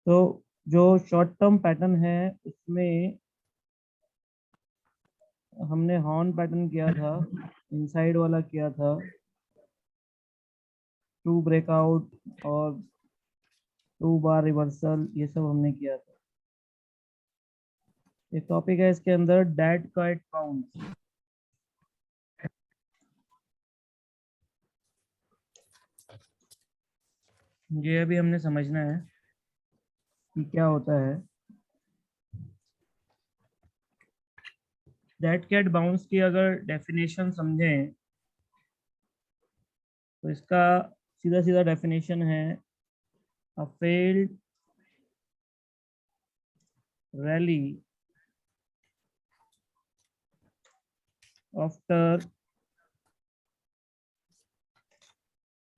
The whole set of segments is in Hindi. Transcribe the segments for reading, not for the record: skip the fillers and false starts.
तो जो शॉर्ट टर्म पैटर्न है उसमें हमने हॉर्न पैटर्न किया था, इनसाइड वाला किया था, टू ब्रेकआउट और टू बार रिवर्सल, ये सब हमने किया था। एक टॉपिक है इसके अंदर, डेड कैट बाउंस। ये अभी हमने समझना है कि क्या होता है। डेड कैट बाउंस की अगर डेफिनेशन समझें तो इसका सीधा सीधा डेफिनेशन है, a failed rally after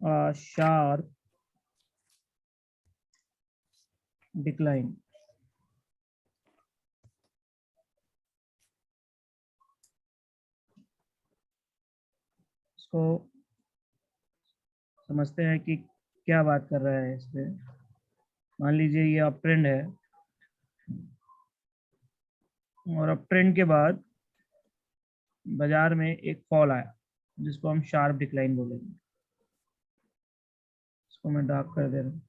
a sharp decline। इसको समझते हैं कि क्या बात कर रहा है इस पे। मान लीजिए ये अप ट्रेंड है और अप ट्रेंड के बाद बाजार में एक फॉल आया जिसको हम शार्प डिक्लाइन बोलेंगे। इसको मैं डार्क कर दे रहा हूँ।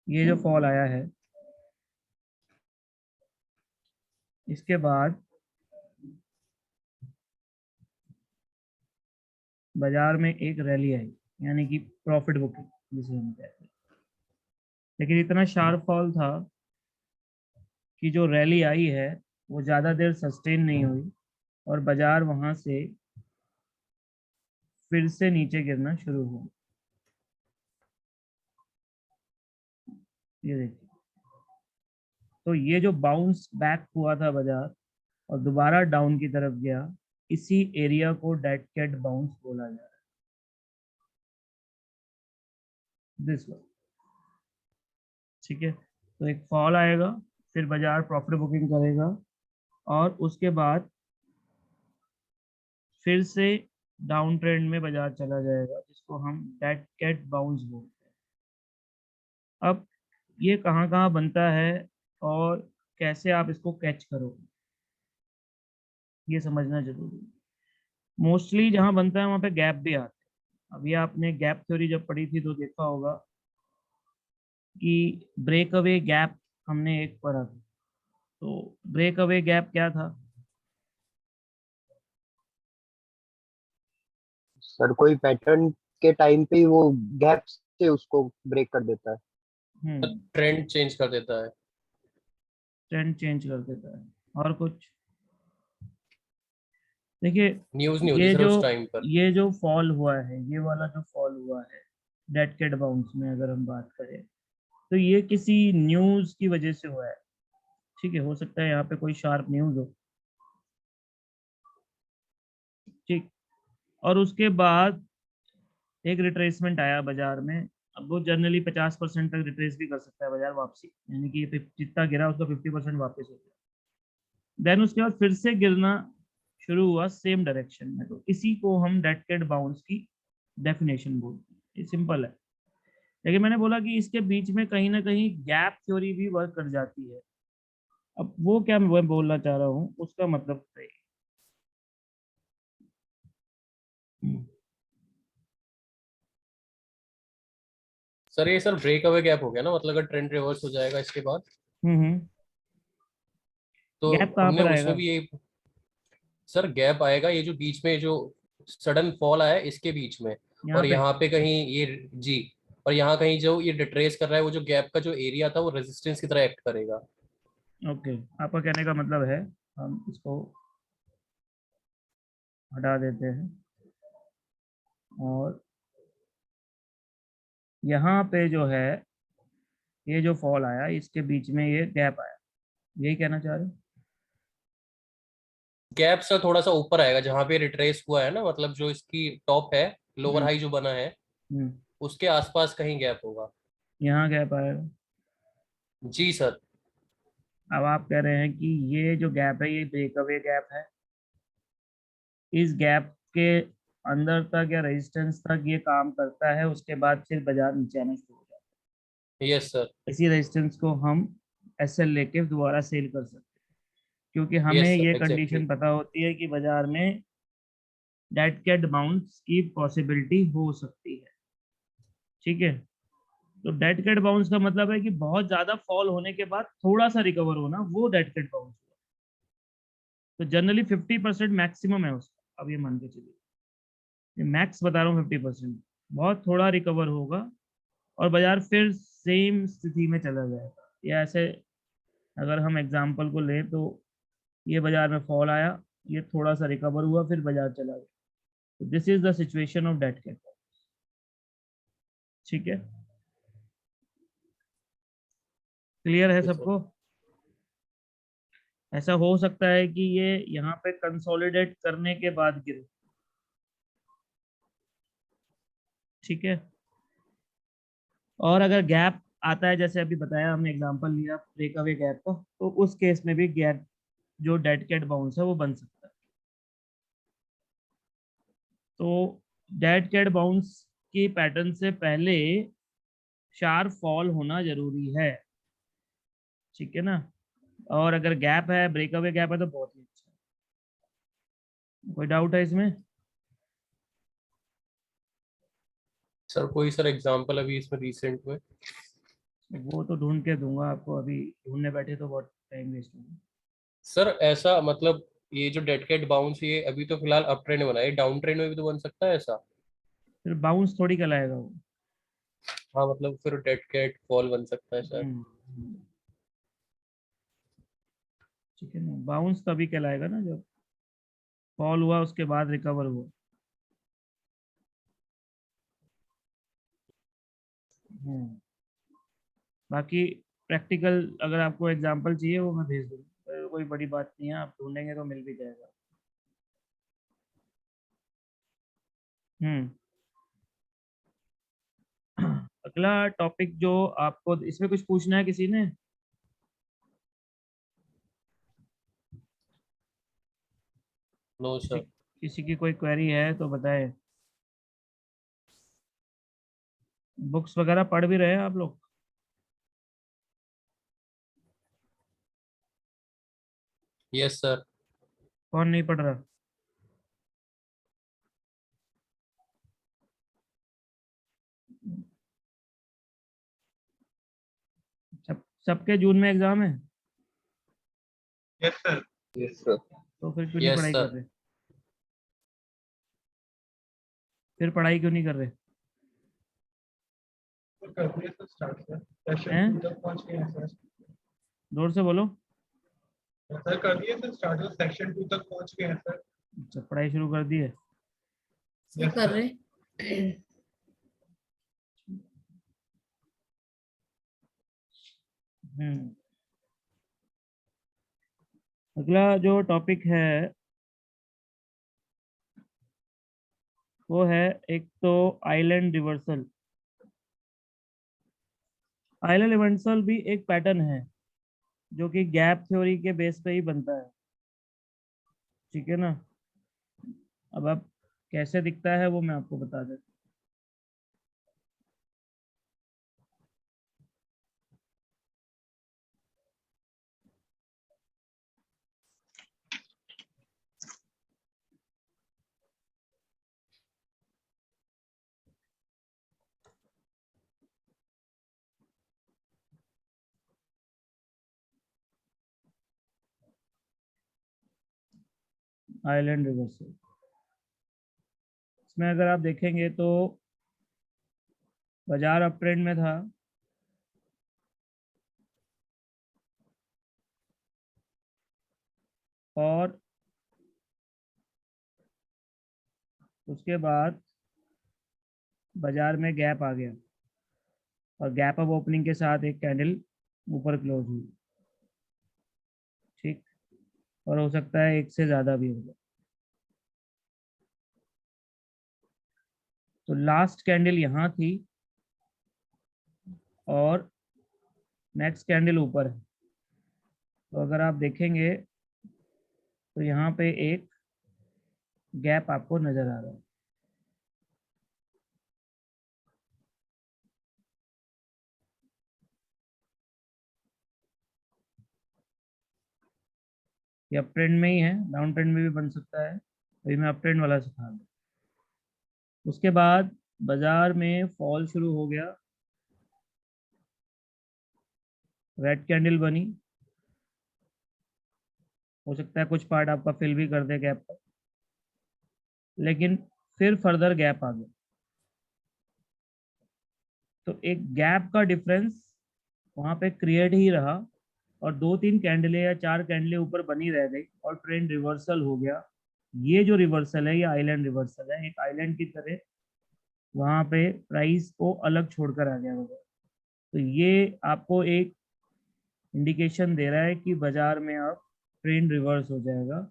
ये जो फॉल आया है इसके बाद बाजार में एक रैली आई, यानी कि प्रॉफिट बुकिंग जिसे हम कहते हैं। लेकिन इतना शार्प फॉल था कि जो रैली आई है वो ज़्यादा देर सस्टेन नहीं हुई और बाजार वहां से फिर से नीचे गिरना शुरू हुआ। ये देखिए, तो ये जो बाउंस बैक हुआ था बाजार और दोबारा डाउन की तरफ गया, इसी एरिया को डेड कैट बाउंस बोला जा रहा है, दिस वन। ठीक है, तो एक फॉल आएगा, फिर बाजार प्रॉफिट बुकिंग करेगा और उसके बाद फिर से डाउन ट्रेंड में बाजार चला जाएगा, जिसको हम डेड कैट बाउंस बोलते हैं। अब ये कहाँ कहाँ बनता है और कैसे आप इसको कैच करोगे, ये समझना जरूरी है। मोस्टली जहाँ बनता है वहाँ पे गैप भी आता है। अभी आपने गैप थ्योरी जब पढ़ी थी तो देखा होगा कि ब्रेक अवे गैप हमने एक पढ़ा था। तो ब्रेक अवे गैप क्या था? सर कोई पैटर्न के टाइम पे ही वो गैप से उसको ब्रेक कर देता है। ट्रेंड चेंज कर देता है। ट्रेंड चेंज कर देता है। और कुछ? देखिए, न्यूज नहीं होती ये सर जो उस टाइम पर। ये जो फॉल हुआ है, ये वाला जो फॉल हुआ है डेड कैट बाउंस में, अगर हम बात करें तो ये किसी न्यूज की वजह से हुआ है। ठीक है, हो सकता है यहाँ पे कोई शार्प न्यूज हो। ठीक, और उसके बाद एक रिट्रेसमेंट आया बाजार में। अब वो जनरली 50% तक रिट्रेस भी कर सकता है बाजार वापसी, यानी कि ये जितना गिरा उसका 50% वापस हो गया। देन उसके बाद फिर से गिरना शुरू हुआ सेम डायरेक्शन में, तो इसी को हम डेड कैट बाउंस की डेफिनेशन बोलते हैं। ये सिंपल है। लेकिन मैंने बोला कि इसके बीच में कहीं ना कहीं गैप थ्योरी भी वर्क कर जाती है। अब वो क्या मैं बोलना चाह रहा हूँ उसका मतलब सही। सर ये सर ब्रेक अवे गैप हो गया ना, मतलब अगर ट्रेंड रिवर्स हो जाएगा इसके बाद हम्म। तो गैप कहाँ हमने पर उसमें आएगा? भी ये सर गैप आएगा, ये जो बीच में जो सडन फॉल आया है इसके बीच में। यहाँ और पे? यहाँ पे कहीं ये जी, और यहाँ कहीं जो ये डिट्रेस कर रहा है वो जो गैप का जो एरिया था वो रेजिस्टेंस की तरह एक्ट करेगा। ओके, आपका कहने का मतलब है, हम इसको हटा देते हैं और यहाँ पे जो है ये जो फॉल आया इसके बीच में ये गैप आया, यही कहना चाह रहे हैं? गैप सर थोड़ा सा ऊपर आएगा जहाँ पे रिट्रेस हुआ है ना, मतलब जो इसकी टॉप है, लोअर हम्म। हाई जो बना है हम्म। उसके आसपास कहीं गैप होगा। यहाँ गैप आएगा। जी सर। अब आप कह रहे हैं कि ये जो गैप है ये ब्रेकअवे गैप है, इस गैप के अंदर तक या रेजिस्टेंस तक ये काम करता है, उसके बाद फिर बाजार नीचे आना शुरू हो जाता यस सर। इसी रेजिस्टेंस को हम एसएल लेके दोबारा सेल कर सकते हैं, क्योंकि हमें यस ये सर, एग्जैक्टली। कंडीशन पता होती है कि बाजार में डेड कैट बाउंस की पॉसिबिलिटी हो सकती है। ठीक है, तो डेड कैट बाउंस का मतलब है कि बहुत ज्यादा फॉल होने के बाद थोड़ा सा रिकवर होना, वो डेड कैट बाउंस हुआ। तो जनरली 50% मैक्सिमम है उसका। अब ये मान के चलिए, ये मैक्स बता रहा हूँ 50%, बहुत थोड़ा रिकवर होगा और बाजार फिर सेम स्थिति में चला जाएगा। या ऐसे अगर हम एग्जांपल को लें तो ये बाजार में फॉल आया, ये थोड़ा सा रिकवर हुआ, फिर बाजार चला गया। तो this is the situation of dead cat. ठीक है, क्लियर है यस सर। सबको? ऐसा हो सकता है कि ये यहाँ पे कंसोलिडेट करने के बाद गिरे। ठीक है, और अगर गैप आता है, जैसे अभी बताया हमने, एग्जांपल लिया ब्रेक अवे गैप का, तो उस केस में भी गैप जो डेड कैट बाउंस है वो बन सकता है। तो डेड कैट बाउंस की पैटर्न से पहले शार्प फॉल होना जरूरी है। ठीक है ना, और अगर गैप है, ब्रेक अवे गैप है, तो बहुत ही अच्छा है। कोई डाउट है इसमें? सर कोई सर एग्जांपल अभी इसमें रिसेंट में? वो तो ढूंढ के दूंगा आपको, अभी ढूंढने बैठे तो बहुत टाइम वेस्ट होगा। सर ऐसा मतलब ये जो डेड कैट बाउंस, ये अभी तो फिलहाल अप ट्रेंड बना है, डाउन ट्रेंड में भी तो बन सकता है ऐसा? फिर बाउंस थोड़ी कहलाएगा वो। हाँ मतलब फिर डेड कैट फॉल बन सकता है सर। हम्म। ठीक है ना, बाउंस तभी कहलाएगा ना जब फॉल हुआ उसके बाद रिकवर हुआ। हम्म। बाकी प्रैक्टिकल अगर आपको एग्जांपल चाहिए वो मैं भेज दूंगा, कोई बड़ी बात नहीं है, आप ढूंढेंगे तो मिल भी जाएगा। हम्म। अगला टॉपिक जो आपको इसमें कुछ पूछना है किसी ने? नो किसी सर। किसी की कोई क्वेरी है तो बताए। बुक्स वगैरह पढ़ भी रहे हैं आप लोग? Yes sir. कौन नहीं पढ़ रहा? सबके जून में एग्जाम है, यस सर। Yes sir. तो फिर क्यों नहीं यस पढ़ाई कर सर। रहे? फिर पढ़ाई क्यों नहीं कर रहे कर दिए सर स्टार्ट सर, सेशन हैं? 2 तक पहुंच गए हैं सर। जोर से बोलो। सर कर दिए सर स्टार्ट, सेक्शन 2 तक पहुंच गए हैं सर। अच्छा, पढ़ाई शुरू कर दी है। यस कर सर। रहे। हम्म। अगला जो टॉपिक है वो है, एक तो आइलैंड रिवर्सल। आइलैंड रिवर्सल भी एक पैटर्न है जो कि गैप थ्योरी के बेस पे ही बनता है। ठीक है ना, अब आप कैसे दिखता है वो मैं आपको बता देता हूँ। आइलैंड रिवर्सल, इसमें अगर आप देखेंगे तो बाजार अप ट्रेंड में था, और उसके बाद बाजार में गैप आ गया, और गैप अप ओपनिंग के साथ एक कैंडल ऊपर क्लोज हुई। ठीक, और हो सकता है एक से ज्यादा भी होगा। तो लास्ट कैंडल यहाँ थी और नेक्स्ट कैंडल ऊपर है। तो अगर आप देखेंगे तो यहाँ पे एक गैप आपको नजर आ रहा है। ये अप ट्रेंड में ही है, डाउन ट्रेंड में भी बन सकता है, अभी मैं अप ट्रेंड वाला सिखा दूँ। उसके बाद बाजार में फॉल शुरू हो गया, रेड कैंडल बनी, हो सकता है कुछ पार्ट आपका फिल भी कर दे गैप पर, लेकिन फिर फर्दर गैप आ गया। तो एक गैप का डिफरेंस वहां पे क्रिएट ही रहा और 2-3 कैंडले या 4 कैंडले ऊपर बनी रह गई और ट्रेंड रिवर्सल हो गया। ये जो रिवर्सल है ये आइलैंड रिवर्सल है, एक आइलैंड की तरह वहां पे प्राइस को अलग छोड़कर आ गया होगा। तो ये आपको एक इंडिकेशन दे रहा है कि बाजार में अब ट्रेंड रिवर्स हो जाएगा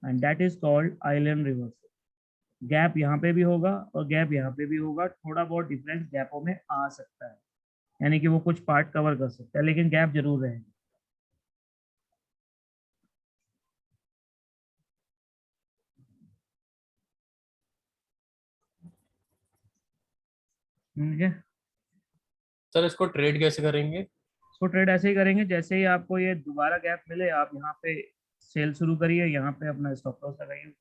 and that is called island reversal. Gap यहाँ पे भी होगा और गैप यहाँ पे भी होगा, थोड़ा बहुत डिफरेंस गैपों में आ सकता है, यानी कि वो कुछ पार्ट कवर कर सकता है, लेकिन गैप जरूर रहेगा। ठीक है, सर इसको ट्रेड कैसे करेंगे? इसको ट्रेड ऐसे ही करेंगे, जैसे ही आपको ये दोबारा गैप मिले आप यहाँ पे सेल शुरू करिए, यहाँ पे अपना स्टॉप लॉस लगाइए।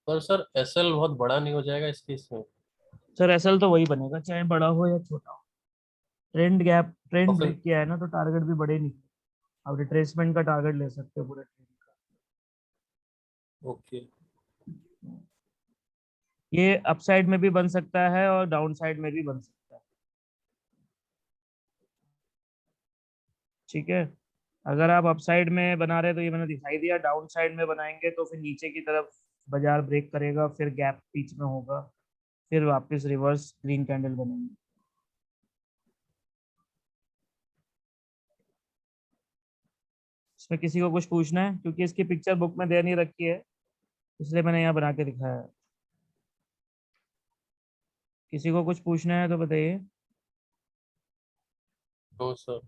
पर सर एसएल बहुत बड़ा नहीं हो जाएगा इस केस में? सर एसएल तो वही बनेगा चाहे बड़ा हो या छोटा हो। ट्रेंड गैप, ट्रेंड और फिर ब्रेक किया है ना, तो टारगेट भी बड़े नहीं, आप रिट्रेसमेंट का टारगेट ले सकते हो पूरे ट्रेंड का। ओके, ये अपसाइड में भी बन सकता है और डाउन साइड में भी बन सकता है। ठीक है, अगर आप अपसाइड में बना रहे तो ये मैंने दिखाई दिया, डाउन साइड में बनाएंगे तो फिर नीचे की तरफ बाजार ब्रेक करेगा, फिर गैप बीच में होगा, फिर वापस रिवर्स ग्रीन कैंडल बनेंगे। इसमें किसी को कुछ पूछना है? क्योंकि इसकी पिक्चर बुक में दे नहीं रखी है इसलिए मैंने यहाँ बना के दिखाया है। किसी को कुछ पूछना है तो बताइए। तो सर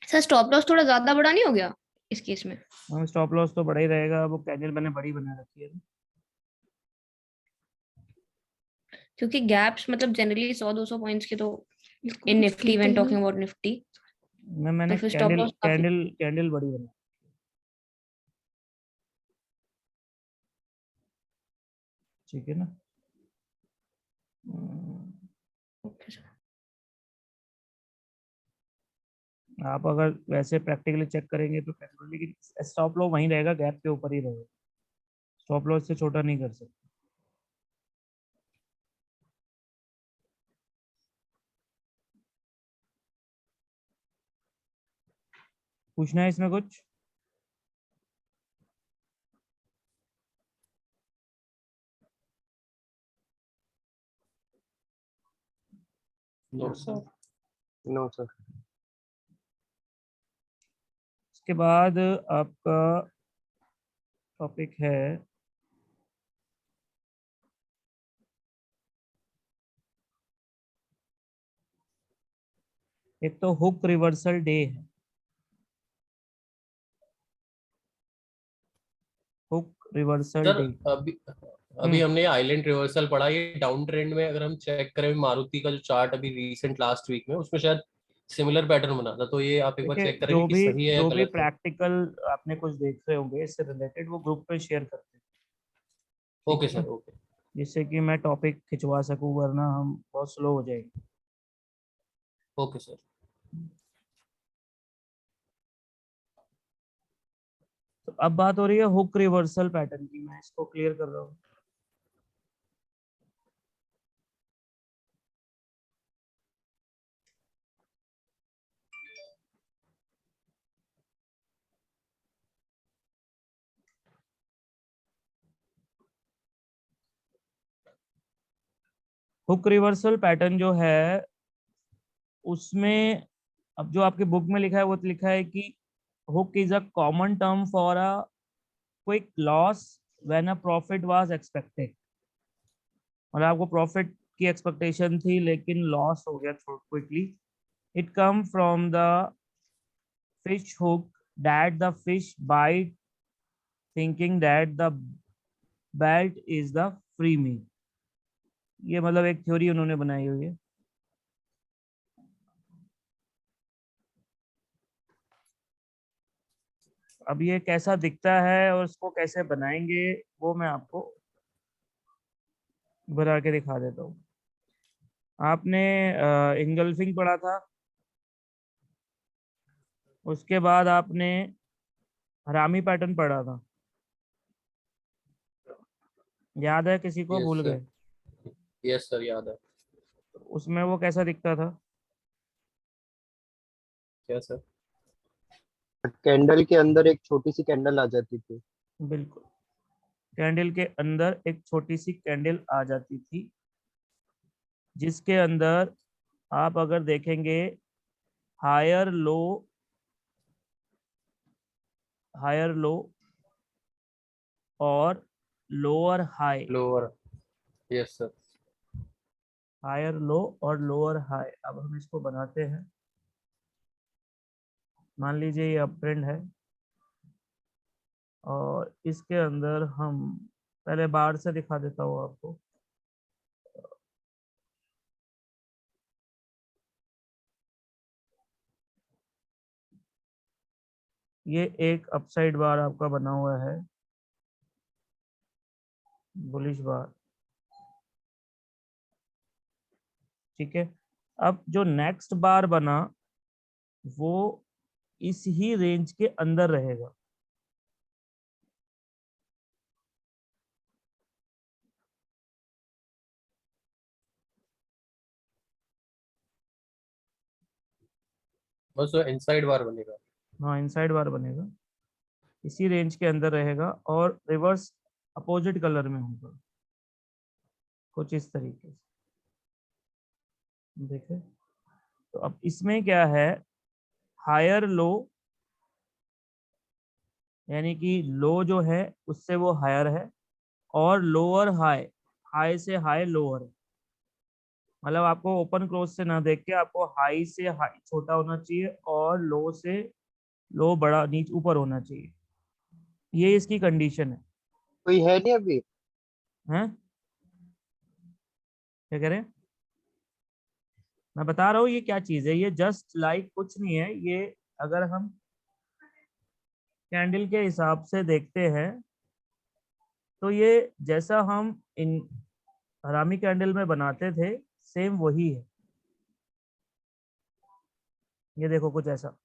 सर स्टॉप लॉस थोड़ा ज्यादा बड़ा नहीं हो गया इस केस में? हम स्टॉप लॉस तो बड़ा ही रहेगा, वो कैंडल मैंने बड़ी बना रखी है। क्योंकि गैप्स मतलब जनरली 100-200 पॉइंट्स के तो in Nifty when talking about Nifty, मैंने तो फिर स्टॉप कैंडल लॉस काफी। कैंडल कैंडल बड़ी बना। ठीक है ना। Okay sir. आप अगर वैसे प्रैक्टिकली चेक करेंगे तो लेकिन स्टॉप लॉस वहीं रहेगा, गैप के ऊपर ही रहेगा, स्टॉप लॉस से छोटा नहीं कर सकते। पूछना है इसमें कुछ? No sir. No sir. इसके बाद आपका टॉपिक है एक तो हुक रिवर्सल डे है, हुक रिवर्सल सर डे। अभी हमने आइलैंड रिवर्सल पढ़ा, ये डाउन ट्रेंड में अगर हम चेक करें मारुति का जो चार्ट अभी रीसेंट लास्ट वीक में, उसमें शायद सिमिलर पैटर्न बना था, तो ये आप एक बार देखिए, चेक करेंगे कि सही है या जो भी गलत है। प्रैक्टिकल आपने कुछ देख रहे होंगे इससे रिलेटेड वो ग्रुप पे शेयर करते हैं। ठीक ओके है सर, ना, ओके। जिससे कि मैं टॉपिक खिंचवा सकूं, वरना हम बहुत स्लो हो जाएंगे। Okay sir. तो अब बात हो रही है हुक रिवर्सल पैटर्न की, मैं इसको क्लियर कर रहा हूँ। हुक रिवर्सल पैटर्न जो है उसमें अब जो आपके बुक में लिखा है वो तो लिखा है कि hook is a common term for a quick loss when a profit was expected. और आपको प्रॉफिट की एक्सपेक्टेशन थी लेकिन लॉस हो गया quickly. It come from the fish hook that the fish bite thinking that the belt is the free meal. ये मतलब एक थ्योरी उन्होंने बनाई हुई है। अब ये कैसा दिखता है और उसको कैसे बनाएंगे वो मैं आपको बना के दिखा देता हूँ। आपने इंगल्फिंग पढ़ा था, उसके बाद आपने हरामी पैटर्न पढ़ा था, याद है किसी को? यस भूल सर, गए? यस सर, याद है। उसमें वो कैसा दिखता था? क्या सर? कैंडल के अंदर एक छोटी सी कैंडल आ जाती थी। बिल्कुल, कैंडल के अंदर एक छोटी सी कैंडल आ जाती थी, जिसके अंदर आप अगर देखेंगे हायर लो, हायर लो और lower high, lower, yes sir. Higher low और लोअर हाई। अब हम इसको बनाते हैं। मान लीजिए ये अप ट्रेंड है और इसके अंदर हम पहले बार से दिखा देता हूँ आपको। ये एक अपसाइड बार आपका बना हुआ है, बुलिश बार, ठीक है। अब जो नेक्स्ट बार बना वो इस ही रेंज के अंदर रहेगा। बस वो इनसाइड बार बनेगा। हाँ, इनसाइड बार बनेगा, इसी रेंज के अंदर रहेगा और रिवर्स अपोजिट कलर में होगा, कुछ इस तरीके से। देखें तो अब इसमें क्या है, हायर लो यानी कि लो जो है उससे वो हायर है, और लोअर हाई, हाई से हाई लोअर। मतलब आपको ओपन क्लोज से ना देख के आपको हाई से हाई छोटा होना चाहिए और लो से लो बड़ा नीचे ऊपर होना चाहिए। ये इसकी कंडीशन कोई है नहीं अभी। है। क्या कह रहे हैं? मैं बता रहा हूँ ये क्या चीज है। ये जस्ट लाइक कुछ नहीं है। ये अगर हम कैंडल के हिसाब से देखते हैं तो ये जैसा हम इन हरामी कैंडल में बनाते थे सेम वही है। ये देखो कुछ ऐसा।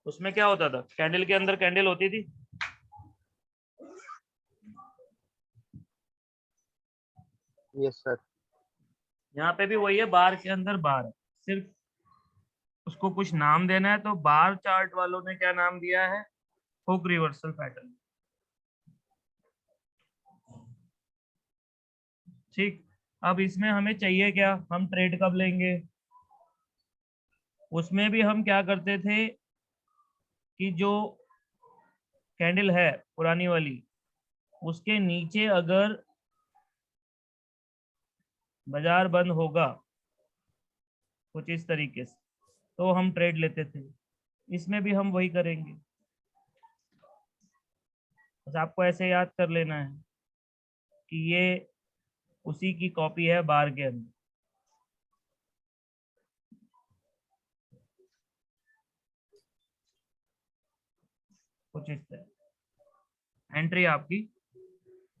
उसमें क्या होता था, कैंडल के अंदर कैंडल होती थी, यस सर। यहाँ पे भी वही है, बार के अंदर बार है, सिर्फ उसको कुछ नाम देना है। तो बार चार्ट वालों ने क्या नाम दिया है, हुक रिवर्सल पैटर्न। ठीक, अब इसमें हमें चाहिए क्या, हम ट्रेड कब लेंगे? उसमें भी हम क्या करते थे कि जो कैंडल है पुरानी वाली, उसके नीचे अगर बाजार बंद होगा कुछ इस तरीके से तो हम ट्रेड लेते थे। इसमें भी हम वही करेंगे। बस आपको ऐसे याद कर लेना है कि ये उसी की कॉपी है बार के अंदर। कुछ इस तरह एंट्री आपकी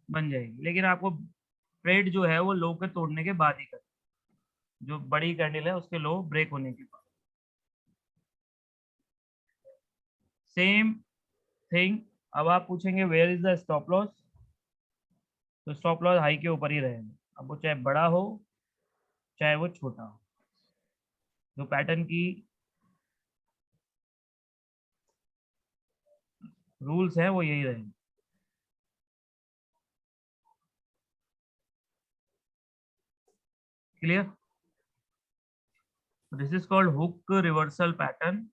बन जाएगी, लेकिन आपको ट्रेड जो है वो लो के तोड़ने के बाद ही करना, जो बड़ी कैंडल है उसके लो ब्रेक होने के बाद। Same thing. अब आप पूछेंगे where is the stop loss, तो स्टॉप लॉस हाई के ऊपर ही रहेगा। अब वो चाहे बड़ा हो चाहे वो छोटा हो, जो पैटर्न की रूल्स है वो यही रहेंगे। Clear? This is called hook reversal pattern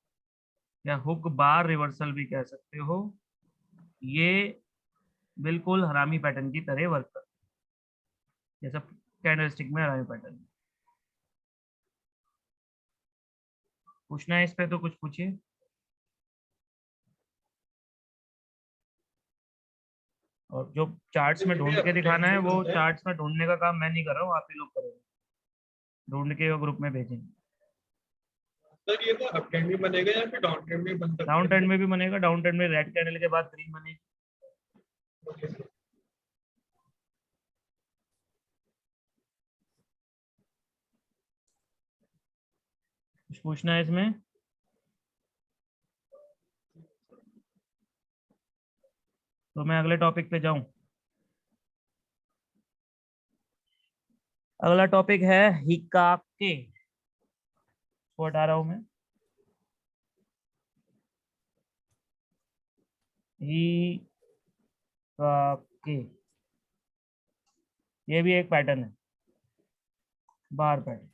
या हुक बार रिवर्सल भी कह सकते हो। ये बिल्कुल हरामी पैटर्न की तरह वर्क करता है। जैसा कैंडलस्टिक में हरामी पैटर्न। पूछना है इस पे तो कुछ पूछिए। और जो चार्ट्स में ढूंढ के दिखाना है वो चार्ट्स में ढूंढने का काम मैं नहीं कर रहा हूँ, आप ही लोग करोगे, ढूंढ के वो ग्रुप में भेजेंगे। सर ये तो अप ट्रेंड भी बनेगा या फिर डाउन ट्रेंड भी बन सकता है? डाउन ट्रेंड में भी बनेगा, डाउन ट्रेंड में रेड कैंडल के बाद ग्रीन बनेगी। Okay, sir. कुछ पूछना है इसमें? तो मैं अगले टॉपिक पे जाऊं। अगला टॉपिक है हिकाके, को हटा रहा हूं मैं। हिकाके ये भी एक पैटर्न है, बार पैटर्न।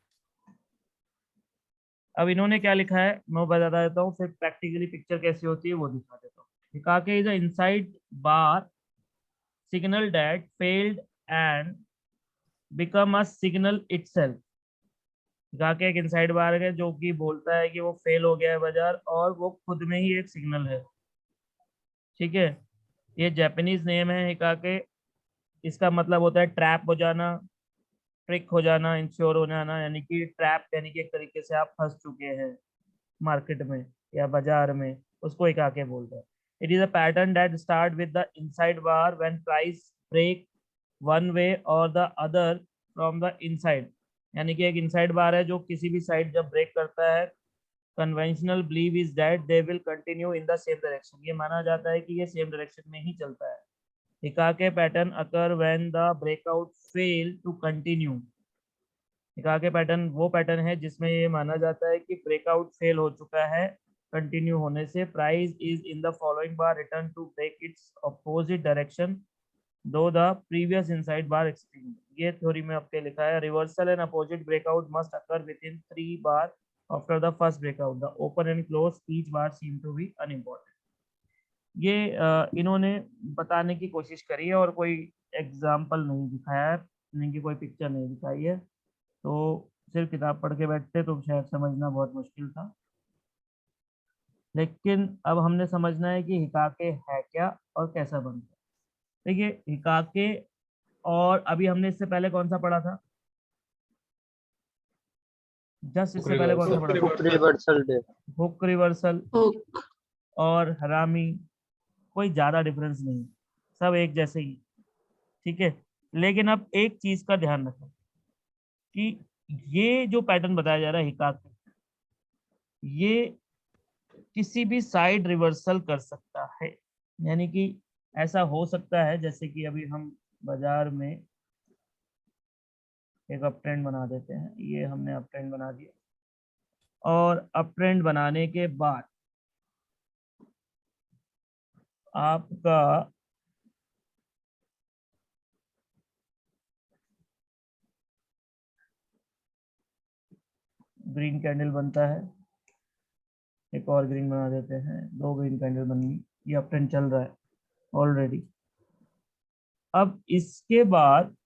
अब इन्होंने क्या लिखा है मैं बता देता हूँ, फिर प्रैक्टिकली पिक्चर कैसी होती है वो दिखा देता हूँ। Hikkake is a inside bar signal that failed and become a signal itself. Hikkake एक इनसाइड बार है जो कि बोलता है कि वो फेल हो गया है बाजार और वो खुद में ही एक सिग्नल है। ठीक है, ये जापानीज नेम है हिकाके। इसका मतलब होता है ट्रैप हो जाना, ट्रिक हो जाना, इंश्योर हो जाना, यानी कि ट्रैप यानी कि एक तरीके से आप फंस चुके हैं मार्केट में या बाजार में, उसको हिकाके बोलते हैं। It is a pattern that start with the inside bar when price break one way और the other from the inside, यानी कि एक इनसाइड बार है जो किसी भी साइड जब ब्रेक करता है, conventional believe is that they will continue in the same direction, ये माना जाता है कि ये सेम डायरेक्शन में ही चलता है। Hikkake pattern occur when the breakout fail to continue. Hikkake pattern वो पैटर्न है जिसमें ये माना जाता है कि ब्रेकआउट फेल हो चुका है कंटिन्यू होने से, price is in the following bar return to break its opposite direction though the previous inside bar experience. ये थ्योरी में आपके लिखा है reversal and opposite breakout must occur within 3 bar after the first breakout, the open and close each bar seem to be unimportant. ये इन्होंने बताने की कोशिश करी है और कोई एग्जाम्पल नहीं दिखाया है, इनकी कोई पिक्चर नहीं दिखाई है, तो सिर्फ किताब पढ़ के बैठते तो शायद समझना बहुत मुश्किल था। लेकिन अब हमने समझना है कि हिकाके है क्या और कैसा बनता है। देखिए हिकाके, और अभी हमने इससे पहले कौन सा पढ़ा था, जस्ट इससे पहले कौन सा पढ़ा था? Hook reversal day. Hook reversal और हरामी, कोई ज्यादा डिफरेंस नहीं, सब एक जैसे ही। ठीक है, लेकिन अब एक चीज का ध्यान रखें कि ये जो पैटर्न बताया जा रहा है हिकाके, ये किसी भी साइड रिवर्सल कर सकता है, यानी कि ऐसा हो सकता है जैसे कि अभी हम बाजार में एक अप ट्रेंड बना देते हैं, ये हमने अप ट्रेंड बना दिया और अप ट्रेंड बनाने के बाद आपका ग्रीन कैंडल बनता है, एक और ग्रीन बना देते हैं, 2 ग्रीन कैंडल बन गई, ये अप ट्रेंड चल रहा है ऑलरेडी। अब इसके बाद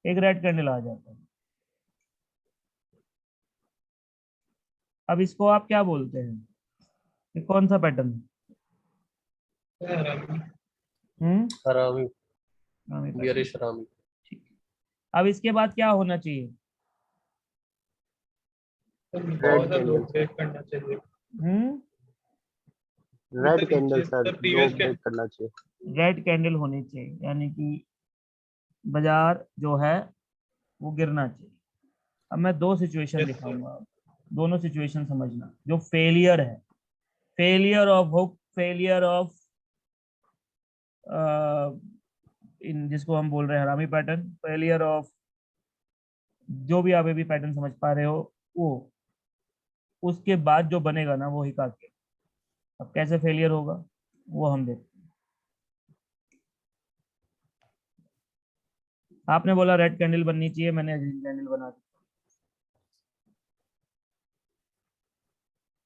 एक रेड कैंडल आ जाता है, अब इसको आप क्या बोलते हैं, ये कौन सा पैटर्न है? हरामी, हरामी बियरिश पैटर्न। हरामी। ठीक है, अब इसके बाद क्या होना चाहिए? रेड कैंडल ब्रेक करना चाहिए। रेड कैंडल सर, सर दो प्रीवियस ब्रेक करना चाहिए। रेड कैंडल होनी चाहिए, यानी कि बाजार जो है वो गिरना चाहिए। अब मैं 2 सिचुएशन दिखाऊंगा, दोनों सिचुएशन समझना। जो फेलियर है, failure of hook, failure of इन जिसको हम बोल रहे हैं हरामी पैटर्न, फेलियर ऑफ जो भी आप अभी पैटर्न समझ पा रहे हो, वो उसके बाद जो बनेगा ना वो हिकाके। अब कैसे फेलियर होगा वो हम देखते हैं। आपने बोला रेड कैंडल बननी चाहिए, मैंने ग्रीन कैंडल बना दी,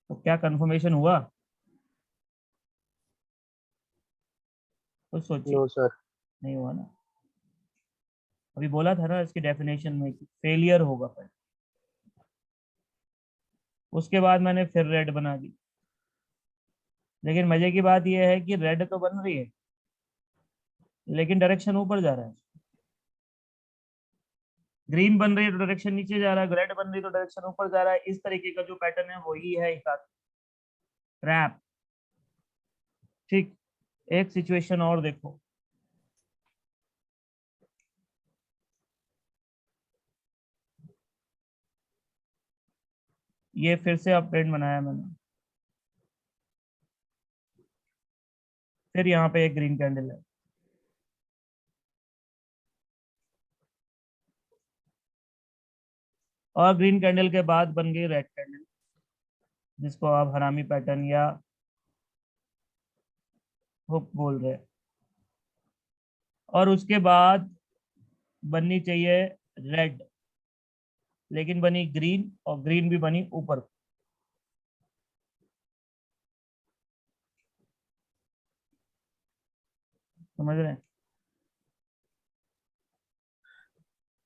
तो क्या कंफर्मेशन हुआ? कुछ सोचिए। No sir. नहीं हुआ ना। अभी बोला था ना इसकी डेफिनेशन में कि फेलियर होगा पहले, उसके बाद मैंने फिर रेड बना दी। लेकिन मजे की बात यह है कि रेड तो बन रही है लेकिन डायरेक्शन ऊपर जा रहा है, ग्रीन बन रही है तो डायरेक्शन नीचे जा रहा है, रेड बन रही है तो डायरेक्शन ऊपर जा रहा है। इस तरीके का जो पैटर्न है वही है ट्रैप। ठीक, एक सिचुएशन और देखो, ये फिर से अपडेट बनाया मैंने, फिर यहाँ पे एक ग्रीन कैंडल है, और ग्रीन कैंडल के बाद बन गई रेड कैंडल, जिसको आप हरामी पैटर्न या हुक बोल रहे हैं। और उसके बाद बननी चाहिए रेड, लेकिन बनी ग्रीन, और ग्रीन भी बनी ऊपर। समझ रहे हैं?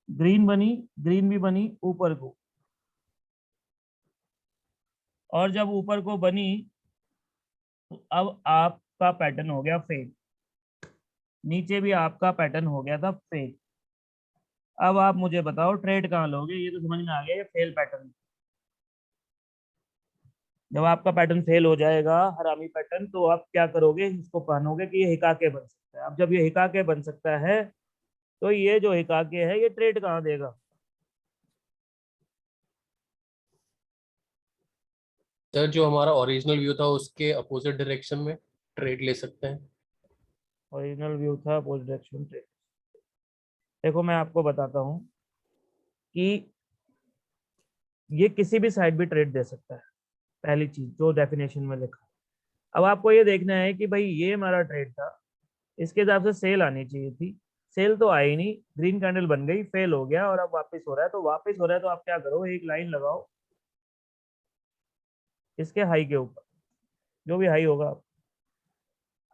ग्रीन बनी, ग्रीन भी बनी ऊपर को, और जब ऊपर को बनी तो अब आपका पैटर्न हो गया फेल, नीचे भी आपका पैटर्न हो गया था फेल। अब आप मुझे बताओ ट्रेड कहाँ लोगे? ये तो समझ में आ गया, ये फेल पैटर्न। जब आपका पैटर्न फेल हो जाएगा, हरामी पैटर्न, तो आप क्या करोगे? इसको पहनोगे कि ये हिका के बन सकता है। अब जब ये हिका के बन सकता है तो ये जो हिका के है ये ट्रेड कहाँ देगा? सर जो हमारा ओरिजिनल व्यू था उसके अपोजिट डायरेक्शन में ट्रेड ले सकते हैं। ओरिजिनल व्यू था अपोजिट डायरेक्शन ट्रेड। देखो मैं आपको बताता हूँ कि ये किसी भी साइड भी ट्रेड दे सकता है, पहली चीज जो डेफिनेशन में लिखा। अब आपको ये देखना है कि भाई ये हमारा ट्रेड था, इसके हिसाब से सेल आनी चाहिए थी, सेल तो आई नहीं, ग्रीन कैंडल बन गई, फेल हो गया, और अब वापस हो रहा है। तो वापस हो रहा है तो आप क्या करो, एक लाइन लगाओ इसके हाई के ऊपर, जो भी हाई होगा।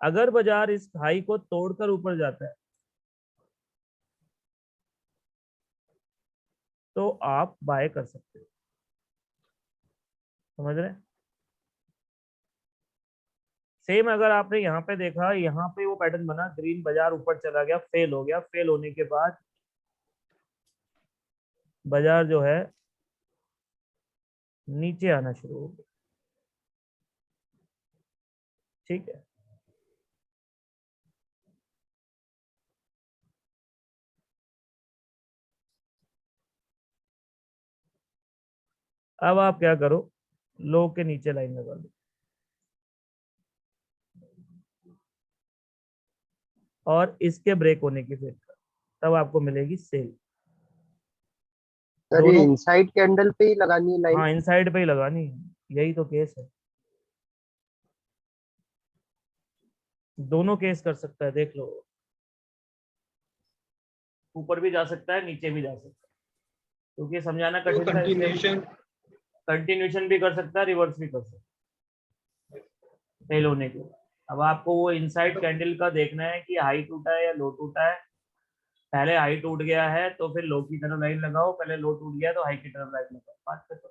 अगर बाजार इस हाई को तोड़कर ऊपर जाता है तो आप बाय कर सकते हो। समझ रहे हैं? सेम अगर आपने यहाँ पे देखा, यहाँ पे वो पैटर्न बना, ग्रीन, बाजार ऊपर चला गया, फेल हो गया, फेल होने के बाद बाजार जो है नीचे आना शुरू हो गया। ठीक है, अब आप क्या करो, लो के नीचे लाइन लगा दो और इसके ब्रेक होने की वेट करो, तब आपको मिलेगी सेल। सर ये दोनों, इनसाइड कैंडल पे ही लगानी है लाइन? हाँ इनसाइड पे ही लगानी है, यही तो केस है। दोनों केस कर सकता है, देख लो, ऊपर भी जा सकता है, नीचे भी जा सकता है, क्योंकि समझाना तो कठिन था इसलिए। कंटिन्यूशन कंटिन्यूशन भी कर सकता है, रिवर्स भी कर सकता है फेल होने के। अब आपको वो इनसाइड कैंडल का देखना है कि हाई टूटा है या लो टूटा है। पहले हाई टूट गया है तो फिर लो की तरफ लाइन लगाओ, पहले लो टूट गया तो हाई की तरफ लाइन लगाओ, बात खत्म।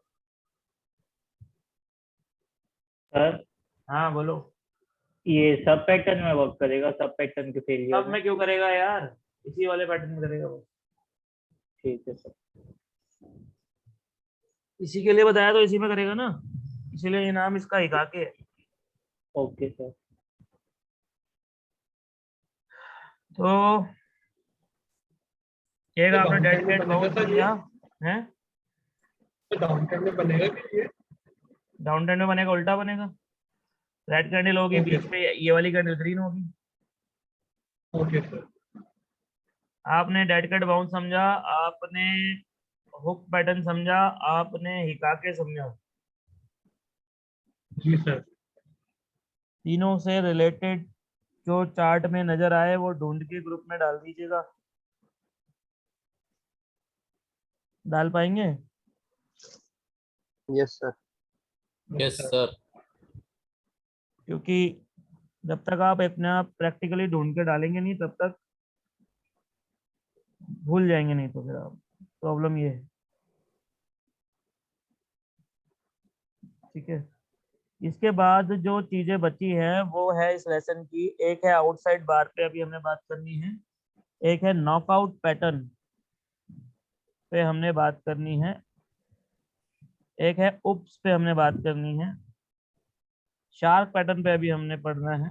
सर हाँ बोलो। ये सब पैटर्न में वर्क करेगा, सब पैटर्न के फेलियर सब में? में क्यों करेगा यार, इसी वाले पैटर्न में करेगा वो। ठीक है सर। इसी के लिए बताया तो इसी में करेगा ना, इसीलिए ये नाम इसका हिका के है। Okay sir. तो एक तो आपने डाउन डेड ट्रेंड में कैट बनेगा बहुत सर ये? समझा है। तो डाउन ट्रेंड में बनेगा कि ये? डाउन ट्रेंड में बनेगा, उल्टा बनेगा। रेड कैंडल होगी, ओके बीच में ये वाली कैंडल ग्रीन होगी। Okay sir. आपने डेड कैट बाउंस समझा, आपने हुक पैटर्न समझा, आपने हिकाके समझा। जी सर। तीनों से रिलेटेड जो चार्ट में नजर आए वो ढूंढ के ग्रुप में डाल दीजिएगा। डाल पाएंगे? Yes sir. Yes sir. क्योंकि जब तक आप अपने आप प्रैक्टिकली ढूंढ के डालेंगे नहीं तब तक भूल जाएंगे नहीं तो फिर आप, प्रॉब्लम ये है। ठीक है, इसके बाद जो चीजें बची हैं वो है इस लेसन की, एक है आउटसाइड बार पे अभी हमने बात करनी है, एक है नॉकआउट पैटर्न पे हमने बात करनी है, एक है उप्स पे हमने बात करनी है, शार्क पैटर्न पे अभी हमने पढ़ना है,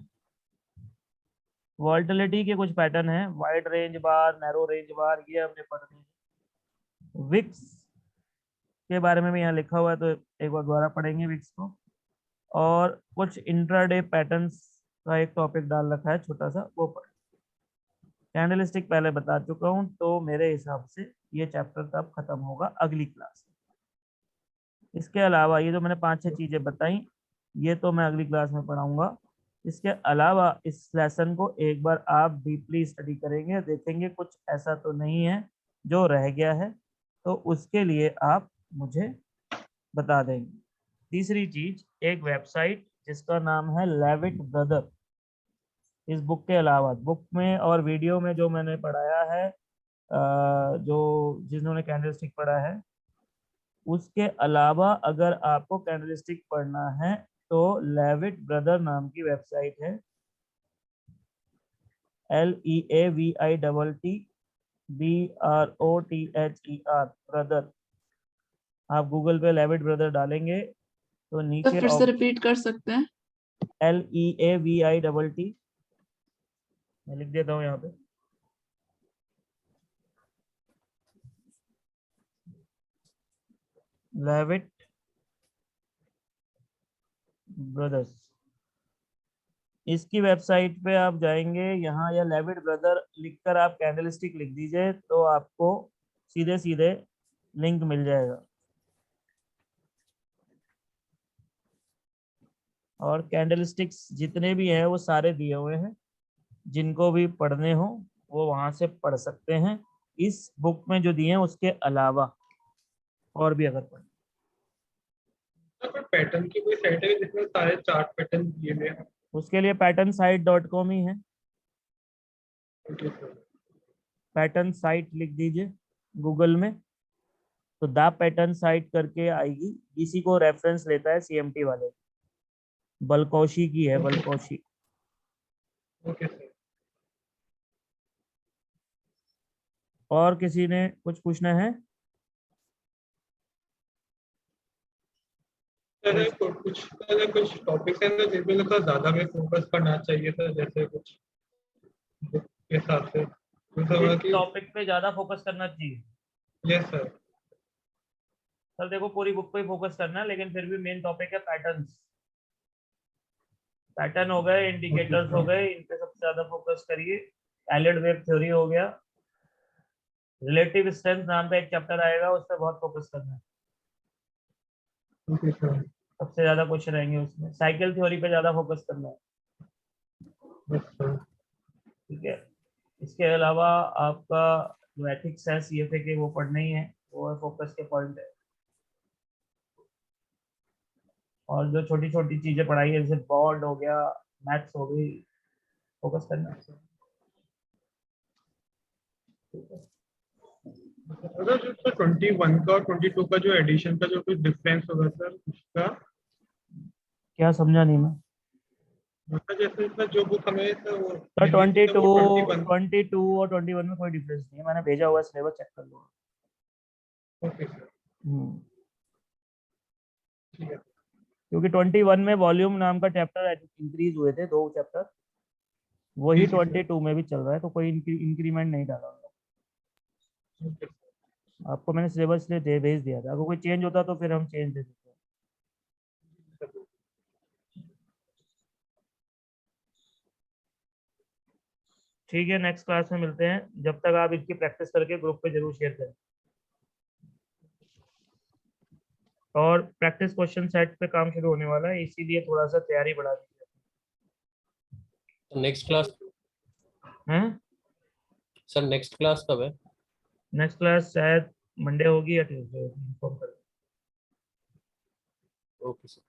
वॉल्टिलिटी के कुछ पैटर्न है, वाइड रेंज बार, नैरो रेंज बार, ये हमने पढ़ने हैं। विक्स के बारे में भी यहाँ लिखा हुआ है तो एक बार दोबारा पढ़ेंगे विक्स को, और कुछ इंट्राडे पैटर्न्स का एक टॉपिक डाल रखा है छोटा सा, वो पढ़। कैंडलस्टिक पहले बता चुका हूँ, तो मेरे हिसाब से ये चैप्टर तब खत्म होगा अगली क्लास में। इसके अलावा ये जो मैंने 5-6 चीजें बताई, ये तो मैं अगली क्लास में पढ़ाऊंगा। इसके अलावा इस लेसन को एक बार आप डीपली स्टडी करेंगे, देखेंगे कुछ ऐसा तो नहीं है जो रह गया है, तो उसके लिए आप मुझे बता देंगे। तीसरी चीज, एक वेबसाइट जिसका नाम है लेविट ब्रदर। इस बुक के अलावा बुक में और वीडियो में जो मैंने पढ़ाया है, जो जिन्होंने कैंडलस्टिक पढ़ा है, उसके अलावा अगर आपको कैंडलस्टिक पढ़ना है तो लेविट ब्रदर नाम की वेबसाइट है, LEAVITTBROTHER ब्रदर। आप गूगल पे लेविट ब्रदर डालेंगे तो तो नीचे फिर से रिपीट कर सकते हैं? LEAVITT, मैं लिख देता हूँ यहाँ पे, लेविट ब्रदर्स। इसकी वेबसाइट पे आप जाएंगे यहाँ, या लेविट ब्रदर लिखकर आप कैंडलस्टिक लिख दीजिए तो आपको सीधे सीधे लिंक मिल जाएगा। और कैंडलस्टिक्स जितने भी हैं वो सारे दिए हुए हैं, जिनको भी पढ़ने हो वो वहां से पढ़ सकते हैं, इस बुक में जो दिए हैं उसके अलावा और भी अगर पढ़े। पैटर्न की कोई साइट है जिसमें सारे चार्ट पैटर्न दिए हुए हैं? उसके लिए patternSite.com ही है, ओके सर। पैटर्न साइट लिख दीजिए गूगल में तो द पैटर्न साइट करके आएगी। इसी को रेफरेंस लेता है CMT वाले, बलकौशी की है, बलकौशी। Okay sir. और किसी ने कुछ पूछना है? अगर कुछ टॉपिक्स हैं तो जिन पे थोड़ा ज्यादा में फोकस करना चाहिए था, जैसे कुछ बुक के हिसाब से टॉपिक पे ज्यादा फोकस करना चाहिए? Yes sir. सर देखो, पूरी बुक पे ही फोकस करना है, लेकिन फिर भी मेन टॉपिक है पैटर्न्स। पैटर्न हो गए, इंडिकेटर्स हो गए, इन पे सबसे ज्यादा फोकस करिए। एलिड वेव थ्योरी हो गया, रिलेटिव स्ट्रेंथ नाम का एक चैप्टर आएगा, उस पर बहुत फोकस करना है, ओके सर। सबसे ज्यादा क्वेश्चन आएंगे उसमें। साइकिल थ्योरी पे ज्यादा फोकस करना है, यस सर। ठीक है। इसके अलावा आपका जो एथिक्स है CFA के, वो पढ़ना ही है, वो फोकस के पॉइंट है। और जो छोटी छोटी चीजें पढ़ाई है, जैसे बॉन्ड हो गया, मैथ्स हो गई, फोकस करना है, ठीक है। अगर जो 21 का और 22 का जो एडिशन का जो कुछ डिफरेंस होगा सर, उसका क्या समझा नहीं मैं? मतलब जैसे सर जो बुक हमें सर वो तो मिली थी, तो वो 22 और 21 में कोई डिफरेंस नहीं है, मैंने भेजा हुआ सिलेबस, चेक कर लो। Okay sir. ठीक है। क्योंकि 21 में वॉल्यूम नाम का चैप्टर इंक्रीज हुए थे, 2 चैप्टर, वही 22 में भी चल रहा है, तो कोई इंक्रीमेंट नहीं डाला होगा। Okay sir. आपको मैंने सिलेबस ले भेज दिया था, अगर कोई चेंज होता तो फिर हम चेंज दे देते हैं। ठीक है, नेक्स्ट क्लास में मिलते हैं। जब तक आप इसकी प्रैक्टिस करके ग्रुप पे जरूर शेयर करें, और प्रैक्टिस क्वेश्चन सेट पे काम शुरू होने वाला है, इसीलिए थोड़ा सा तैयारी बढ़ा दीजिए। नेक्स्ट क्लास हैं? सर, नेक्स्ट क्लास कब है? नेक्स्ट क्लास शायद मंडे होगी या ट्यूसडे होगी, इन्फॉर्म करें। Okay sir.